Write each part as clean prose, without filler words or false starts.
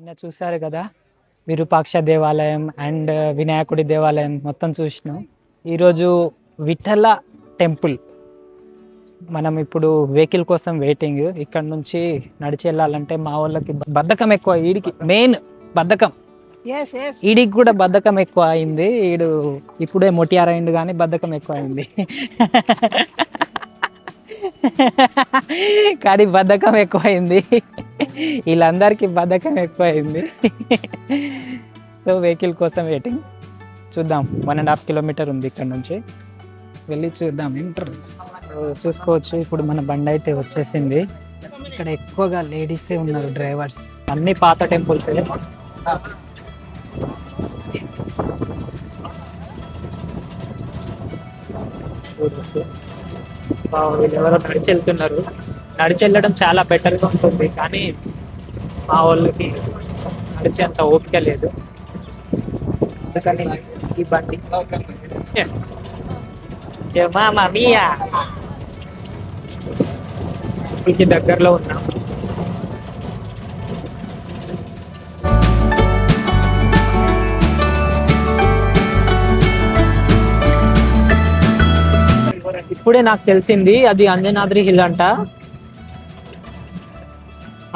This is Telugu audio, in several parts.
నిన్న చూశారు కదా, విరూపాక్ష దేవాలయం అండ్ వినాయకుడి దేవాలయం మొత్తం చూసినాం. ఈరోజు విఠల టెంపుల్. మనం ఇప్పుడు వెహికల్ కోసం వెయిటింగ్. ఇక్కడ నుంచి నడిచి వెళ్ళాలంటే మా వాళ్ళకి బద్ధకం ఎక్కువ. ఈడికి మెయిన్ బద్ధకం. ఈడికి కూడా బద్ధకం ఎక్కువ అయింది. ఈడు ఇప్పుడే మొటియారైండు కానీ బద్ధకం ఎక్కువ అయింది. కానీ బద్ధకం ఎక్కువైంది. వీళ్ళందరికీ బద్ధకం ఎక్కువైంది. సో వెహికల్ కోసం వెయిటింగ్. చూద్దాం, 1.5 కిలోమీటర్ ఉంది ఇక్కడ నుంచి, వెళ్ళి చూద్దాం. చూసుకోవచ్చు, ఇప్పుడు మన బండి అయితే వచ్చేసింది. ఇక్కడ ఎక్కువగా లేడీసే ఉన్నారు డ్రైవర్స్. అన్ని పాత టెంపుల్స్. వీళ్ళెవరో నడిచి వెళ్తున్నారు. నడిచి వెళ్ళడం చాలా బెటర్గా ఉంటుంది, కానీ మా వాళ్ళకి నడిచి అంత ఓపిక లేదు. అందుకని ఈ బండి ఇప్పటికి దగ్గరలో ఉన్నాం. ఇప్పుడే నాకు తెలిసింది అది అంజనాద్రి హిల్ అంట.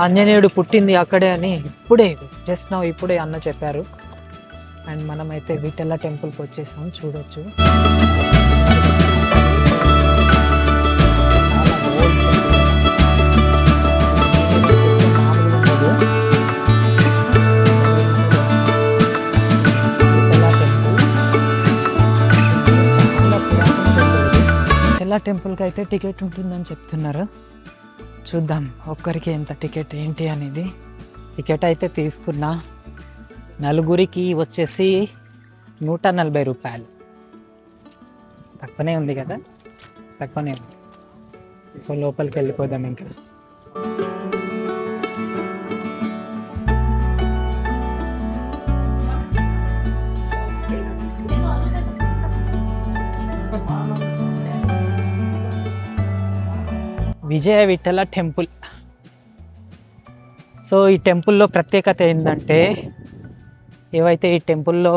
ఆంజనేయుడు పుట్టింది అక్కడే అని ఇప్పుడే జస్ట్ నౌ ఇప్పుడే అన్న చెప్పారు. అండ్ మనమైతే విఠల టెంపుల్కి వచ్చేసాం. చూడొచ్చు, విఠల టెంపుల్కి అయితే టికెట్ ఉంటుందని చెప్తున్నారు. చూద్దాం ఒక్కరికి ఎంత టికెట్ ఏంటి అనేది. టికెట్ అయితే తీసుకున్నా. నలుగురికి వచ్చేసి 140 రూపాయలు. తక్కువనే ఉంది కదా, తక్కువనే ఉంది. సో లోపలికి వెళ్ళిపోదాం ఇంకా. విజయ విఠల టెంపుల్. సో ఈ టెంపుల్లో ప్రత్యేకత ఏంటంటే, ఏవైతే ఈ టెంపుల్లో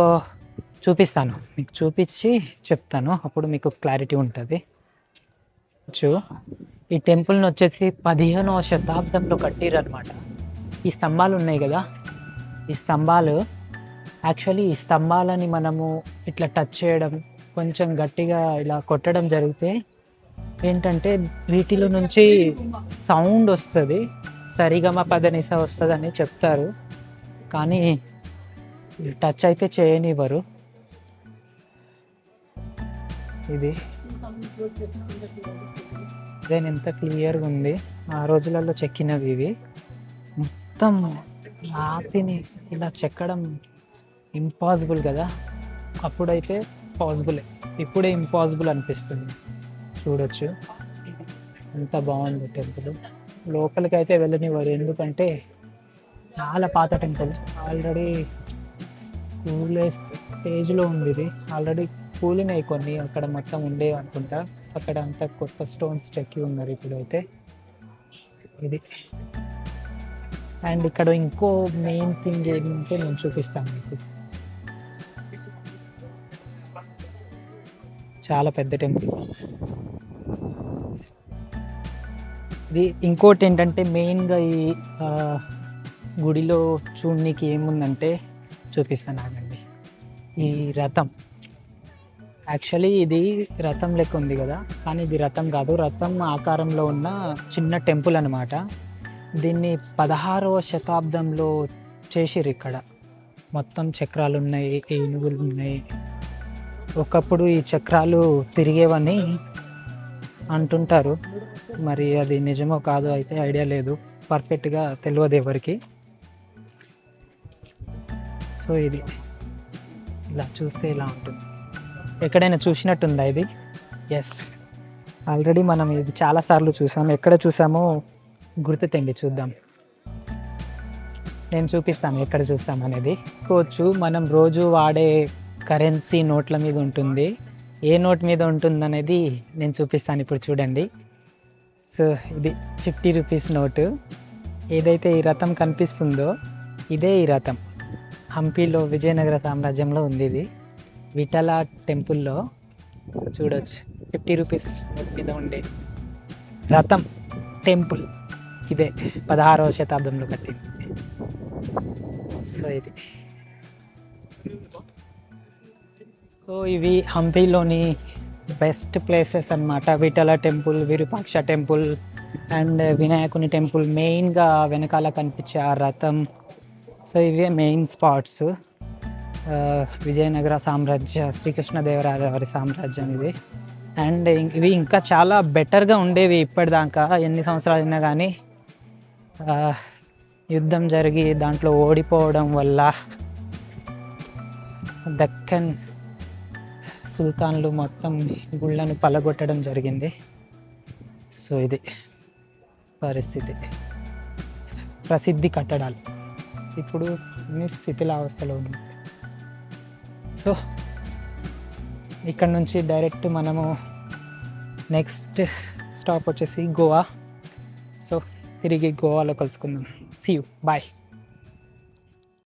చూపిస్తాను, మీకు చూపించి చెప్తాను, అప్పుడు మీకు క్లారిటీ ఉంటుంది. ఈ టెంపుల్ని వచ్చేసి 15వ శతాబ్దంలో కట్టిరనమాట. ఈ స్తంభాలు ఉన్నాయి కదా, ఈ స్తంభాలు యాక్చువల్లీ ఈ స్తంభాలని మనము ఇట్లా టచ్ చేయడం, కొంచెం గట్టిగా ఇలా కొట్టడం జరిగితే ఏంటంటే వీటిలో నుంచి సౌండ్ వస్తుంది, సరిగమ పదనిస వస్తుంది అని చెప్తారు. కానీ టచ్ అయితే చేయనివ్వరు. ఇది నేను ఎంత క్లియర్గా ఉంది. ఆ రోజులలో చెక్కినవి ఇవి. మొత్తం రాతిని ఇలా చెక్కడం ఇంపాసిబుల్ కదా, అప్పుడైతే పాసిబులే, ఇప్పుడే ఇంపాసిబుల్ అనిపిస్తుంది. చూడొచ్చు ఎంత బాగుంది టెంపుల్. లోపలికి అయితే వెళ్ళనివ్వరు, ఎందుకంటే చాలా పాత టెంపుల్. ఆల్రెడీ కూలే స్టేజ్లో ఉంది ఇది. ఆల్రెడీ కూలినాయి కొన్ని, అక్కడ మొత్తం ఉండేవి అనుకుంటా. అక్కడ అంతా కొత్త స్టోన్స్ చెక్కి ఉన్నారు ఇప్పుడైతే. ఇది. అండ్ ఇక్కడ ఇంకో మెయిన్ థింగ్ ఏంటంటే నేను చూపిస్తాను మీకు. చాలా పెద్ద టెంపుల్ ఇది. ఇంకోటి ఏంటంటే మెయిన్గా ఈ గుడిలో చూడడానికి ఏముందంటే చూపిస్తాను ఆగండి. ఈ రథం, యాక్చువల్లీ ఇది రథం లెక్క ఉంది కదా, కానీ ఇది రథం కాదు. రథం ఆకారంలో ఉన్న చిన్న టెంపుల్ అనమాట. దీన్ని 16వ శతాబ్దంలో చేసిర్రు. ఇక్కడ మొత్తం చక్రాలు ఉన్నాయి, ఏనుగులు ఉన్నాయి. ఒకప్పుడు ఈ చక్రాలు తిరిగేవని అంటుంటారు. మరి అది నిజమో కాదో అయితే ఐడియా లేదు, పర్ఫెక్ట్గా తెలియదు ఎవరికి. సో ఇది ఇలా చూస్తే ఇలా ఉంటుంది. ఎక్కడైనా చూసినట్టుందా ఇది? ఎస్, ఆల్రెడీ మనం ఇది చాలాసార్లు చూసాము. ఎక్కడ చూసామో గుర్తు తెండి, చూద్దాం. నేను చూపిస్తాను ఎక్కడ చూసాం అనేది. కోవచ్చు, మనం రోజు వాడే కరెన్సీ నోట్ల మీద ఉంటుంది. ఏ నోట్ మీద ఉంటుంది అనేది నేను చూపిస్తాను ఇప్పుడు, చూడండి. సో ఇది 50 రూపీస్ నోటు. ఏదైతే ఈ రథం కనిపిస్తుందో ఇదే ఈ రథం హంపీలో విజయనగర సామ్రాజ్యంలో ఉంది ఇది విఠల టెంపుల్లో చూడొచ్చు 50 రూపీస్ మీద ఉండే రథం టెంపుల్ ఇదే 16వ శతాబ్దంలో కట్టింది. సో ఇది సో ఇవి హంపీలోని బెస్ట్ ప్లేసెస్ అన్నమాట. Vitthala temple, Virupaksha temple and వినాయకుని టెంపుల్, మెయిన్గా వెనకాల కనిపించే ఆ రథం. సో ఇవే మెయిన్ స్పాట్స్. విజయనగర సామ్రాజ్య, శ్రీకృష్ణదేవరాయల వారి సామ్రాజ్యం ఇది. అండ్ ఇవి ఇంకా చాలా బెటర్గా ఉండేవి ఇప్పటిదాకా. ఎన్ని సంవత్సరాలు అయినా కానీ యుద్ధం జరిగి దాంట్లో ఓడిపోవడం వల్ల దక్కన్ సుల్తాన్లు మొత్తం గుళ్ళను పలగొట్టడం జరిగింది. సో ఇది పరిస్థితి. ప్రసిద్ధి కట్టడాలు ఇప్పుడు శిథిలావస్థలో ఉంది. సో ఇక్కడ నుంచి డైరెక్ట్ మనము నెక్స్ట్ స్టాప్ వచ్చేసి గోవా. సో తిరిగి గోవాలో కలుసుకుందాం. See you, bye.